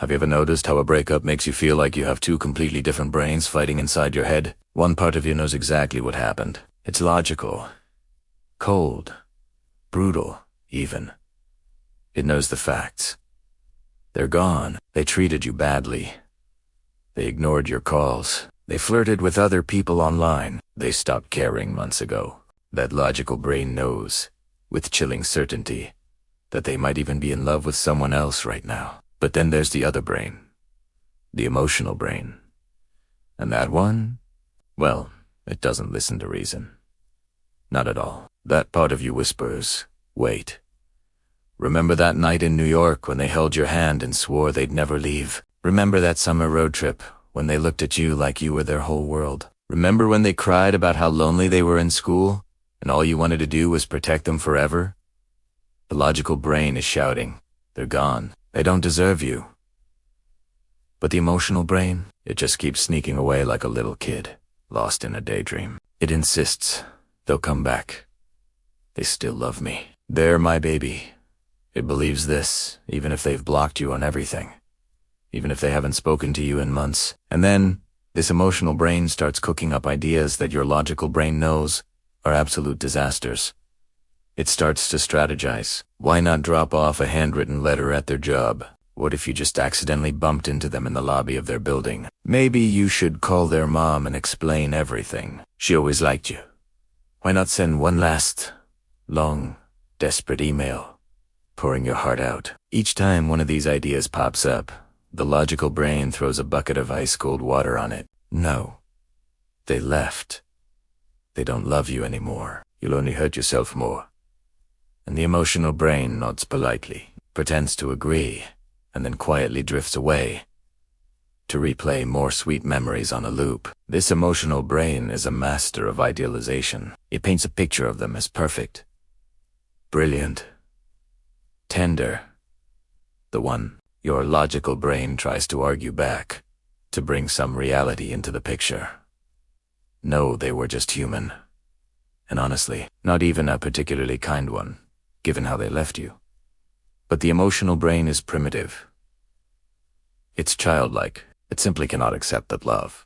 Have you ever noticed how a breakup makes you feel like you have two completely different brains fighting inside your head? One part of you knows exactly what happened. It's logical, cold, brutal, even. It knows the facts. They're gone. They treated you badly. They ignored your calls. They flirted with other people online. They stopped caring months ago. That logical brain knows, with chilling certainty, that they might even be in love with someone else right now. But then there's the other brain, the emotional brain. And that one, well, it doesn't listen to reason. Not at all. That part of you whispers, wait. Remember that night in New York when they held your hand and swore they'd never leave? Remember that summer road trip when they looked at you like you were their whole world? Remember when they cried about how lonely they were in school and all you wanted to do was protect them forever? The logical brain is shouting, they're gone. They don't deserve you. But the emotional brain, it just keeps sneaking away like a little kid, lost in a daydream. It insists they'll come back. They still love me. They're my baby. It believes this, even if they've blocked you on everything. Even if they haven't spoken to you in months. And then, this emotional brain starts cooking up ideas that your logical brain knows are absolute disasters. It starts to strategize. Why not drop off a handwritten letter at their job? What if you just accidentally bumped into them in the lobby of their building? Maybe you should call their mom and explain everything. She always liked you. Why not send one last, long, desperate email, pouring your heart out? Each time one of these ideas pops up, the logical brain throws a bucket of ice-cold water on it. No. They left. They don't love you anymore. You'll only hurt yourself more. And the emotional brain nods politely, pretends to agree, and then quietly drifts away to replay more sweet memories on a loop. This emotional brain is a master of idealization. It paints a picture of them as perfect, brilliant, tender. The one your logical brain tries to argue back, to bring some reality into the picture. No, they were just human. And honestly, not even a particularly kind one, given how they left you. But the emotional brain is primitive. It's childlike. It simply cannot accept that love,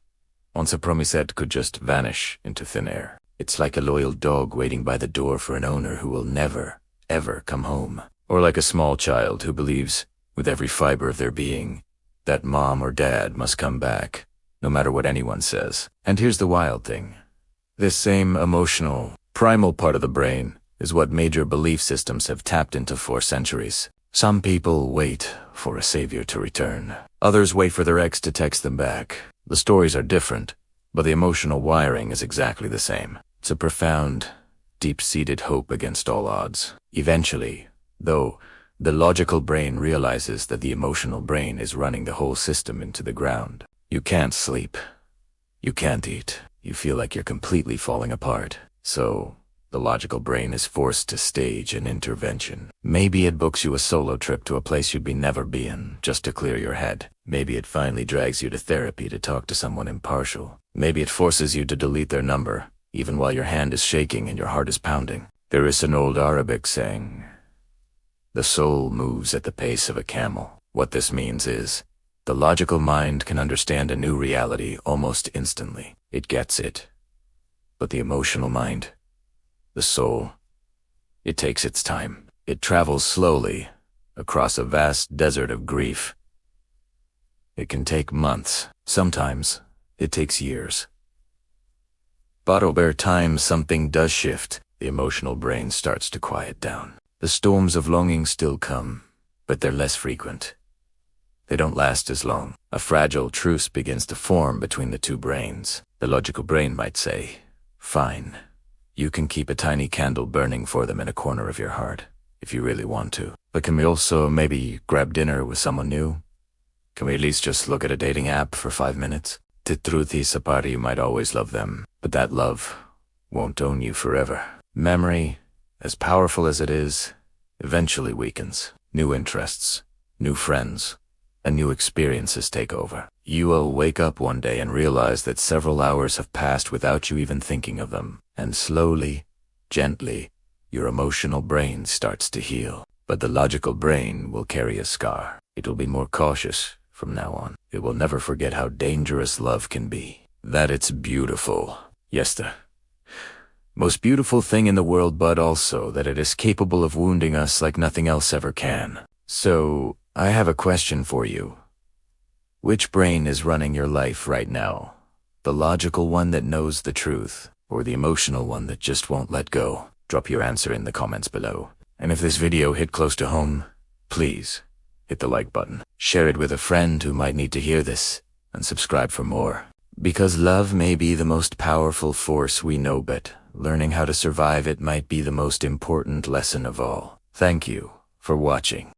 once a promised, could just vanish into thin air. It's like a loyal dog waiting by the door for an owner who will never, ever come home. Or like a small child who believes, with every fiber of their being, that mom or dad must come back, no matter what anyone says. And here's the wild thing. This same emotional, primal part of the brain is what major belief systems have tapped into for centuries. Some people wait for a savior to return. Others wait for their ex to text them back. The stories are different, but the emotional wiring is exactly the same. It's a profound, deep-seated hope against all odds. Eventually, though, the logical brain realizes that the emotional brain is running the whole system into the ground. You can't sleep. You can't eat. You feel like you're completely falling apart. So, the logical brain is forced to stage an intervention. Maybe it books you a solo trip to a place you'd be never been, just to clear your head. Maybe it finally drags you to therapy to talk to someone impartial. Maybe it forces you to delete their number, even while your hand is shaking and your heart is pounding. There is an old Arabic saying, "The soul moves at the pace of a camel." What this means is, the logical mind can understand a new reality almost instantly. It gets it. But the emotional mind, the soul, it takes its time. It travels slowly across a vast desert of grief. It can take months. Sometimes it takes years. But over time, something does shift. The emotional brain starts to quiet down. The storms of longing still come, but they're less frequent. They don't last as long. A fragile truce begins to form between the two brains. The logical brain might say, "Fine, you can keep a tiny candle burning for them in a corner of your heart, if you really want to. But can we also maybe grab dinner with someone new? Can we at least just look at a dating app for 5 minutes? The truth is, Sapari, you might always love them, but that love won't own you forever." Memory, as powerful as it is, eventually weakens. New interests, new friends, and new experiences take over. You will wake up one day and realize that several hours have passed without you even thinking of them. And slowly, gently, your emotional brain starts to heal. But the logical brain will carry a scar. It will be more cautious, from now on. It will never forget how dangerous love can be. That it's beautiful. Yes, the most beautiful thing in the world, but also that it is capable of wounding us like nothing else ever can. So, I have a question for you. Which brain is running your life right now? The logical one that knows the truth, or the emotional one that just won't let go? Drop your answer in the comments below. And if this video hit close to home, please hit the like button. Share it with a friend who might need to hear this, and subscribe for more. Because love may be the most powerful force we know, but learning how to survive it might be the most important lesson of all. Thank you for watching.